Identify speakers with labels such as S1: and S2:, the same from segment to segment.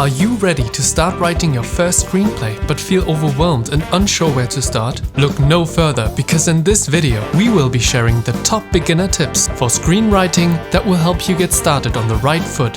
S1: Are you ready to start writing your first screenplay but feel overwhelmed and unsure where to start? Look no further, because in this video we will be sharing the top beginner tips for screenwriting that will help you get started on the right foot.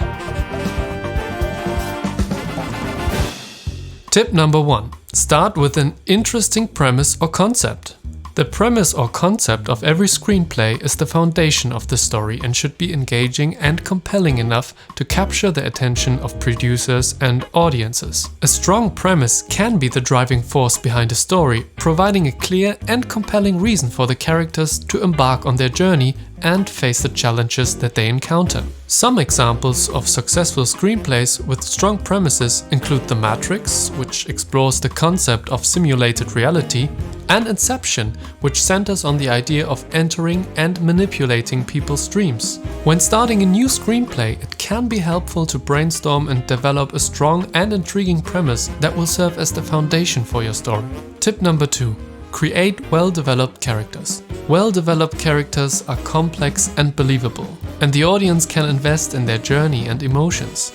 S1: Tip number 1. Start with an interesting premise or concept. The premise or concept of every screenplay is the foundation of the story and should be engaging and compelling enough to capture the attention of producers and audiences. A strong premise can be the driving force behind a story, providing a clear and compelling reason for the characters to embark on their journey and face the challenges that they encounter. Some examples of successful screenplays with strong premises include The Matrix, which explores the concept of simulated reality, and Inception, which centers on the idea of entering and manipulating people's dreams. When starting a new screenplay, it can be helpful to brainstorm and develop a strong and intriguing premise that will serve as the foundation for your story. Tip number 2. Create well-developed characters. Well-developed characters are complex and believable, and the audience can invest in their journey and emotions.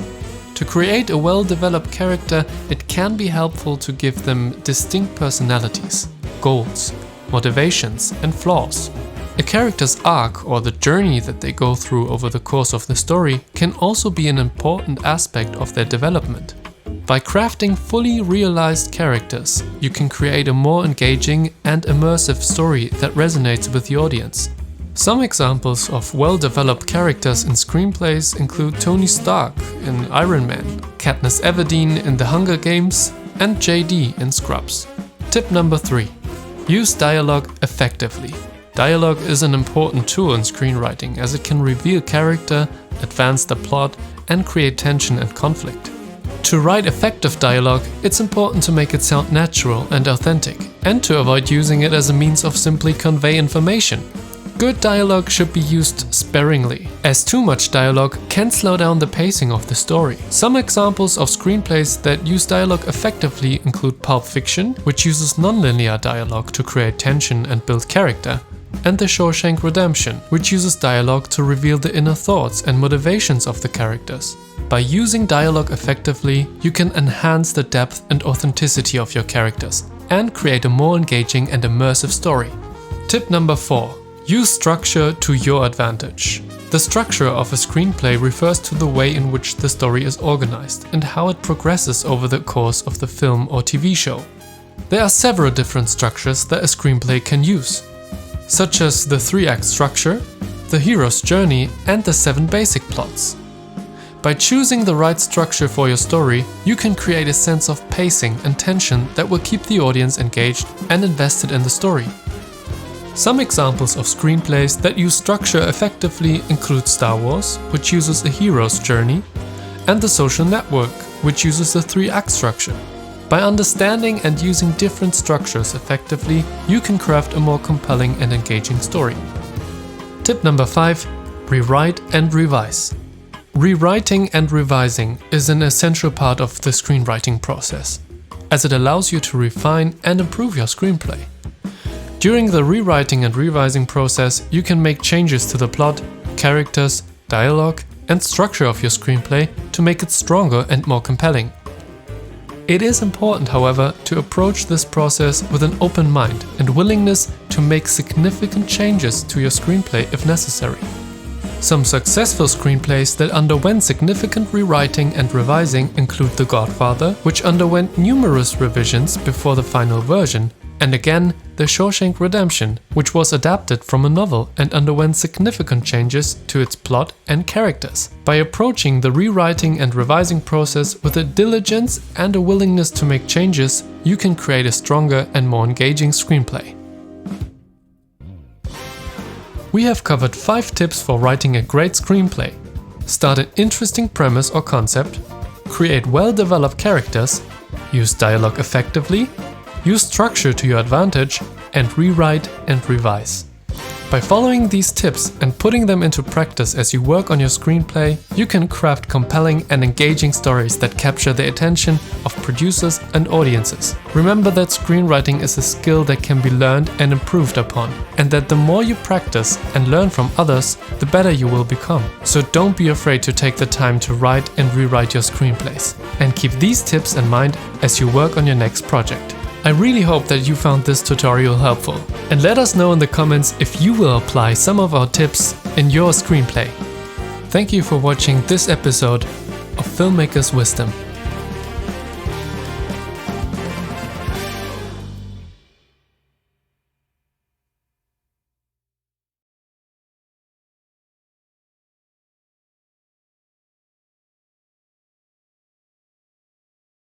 S1: To create a well-developed character, it can be helpful to give them distinct personalities, goals, motivations, and flaws. A character's arc, or the journey that they go through over the course of the story, can also be an important aspect of their development. By crafting fully realized characters, you can create a more engaging and immersive story that resonates with the audience. Some examples of well-developed characters in screenplays include Tony Stark in Iron Man, Katniss Everdeen in The Hunger Games, and JD in Scrubs. Tip number 3. Use dialogue effectively. Dialogue is an important tool in screenwriting as it can reveal character, advance the plot, and create tension and conflict. To write effective dialogue, it's important to make it sound natural and authentic, and to avoid using it as a means of simply convey information. Good dialogue should be used sparingly, as too much dialogue can slow down the pacing of the story. Some examples of screenplays that use dialogue effectively include Pulp Fiction, which uses nonlinear dialogue to create tension and build character, and The Shawshank Redemption, which uses dialogue to reveal the inner thoughts and motivations of the characters. By using dialogue effectively, you can enhance the depth and authenticity of your characters and create a more engaging and immersive story. Tip number 4. Use structure to your advantage. The structure of a screenplay refers to the way in which the story is organized and how it progresses over the course of the film or TV show. There are several different structures that a screenplay can use, such as the 3-act structure, the hero's journey, and the 7 basic plots. By choosing the right structure for your story, you can create a sense of pacing and tension that will keep the audience engaged and invested in the story. Some examples of screenplays that use structure effectively include Star Wars, which uses a hero's journey, and The Social Network, which uses a 3-act structure. By understanding and using different structures effectively, you can craft a more compelling and engaging story. Tip number 5. Rewrite and revise. Rewriting and revising is an essential part of the screenwriting process, as it allows you to refine and improve your screenplay. During the rewriting and revising process, you can make changes to the plot, characters, dialogue, and structure of your screenplay to make it stronger and more compelling. It is important, however, to approach this process with an open mind and willingness to make significant changes to your screenplay if necessary. Some successful screenplays that underwent significant rewriting and revising include The Godfather, which underwent numerous revisions before the final version, and again, The Shawshank Redemption, which was adapted from a novel and underwent significant changes to its plot and characters. By approaching the rewriting and revising process with a diligence and a willingness to make changes, you can create a stronger and more engaging screenplay. We have covered 5 tips for writing a great screenplay. Start an interesting premise or concept, create well-developed characters, use dialogue effectively, use structure to your advantage, and rewrite and revise. By following these tips and putting them into practice as you work on your screenplay, you can craft compelling and engaging stories that capture the attention of producers and audiences. Remember that screenwriting is a skill that can be learned and improved upon, and that the more you practice and learn from others, the better you will become. So don't be afraid to take the time to write and rewrite your screenplays. And keep these tips in mind as you work on your next project. I really hope that you found this tutorial helpful, and let us know in the comments if you will apply some of our tips in your screenplay. Thank you for watching this episode of Filmmaker's Wisdom.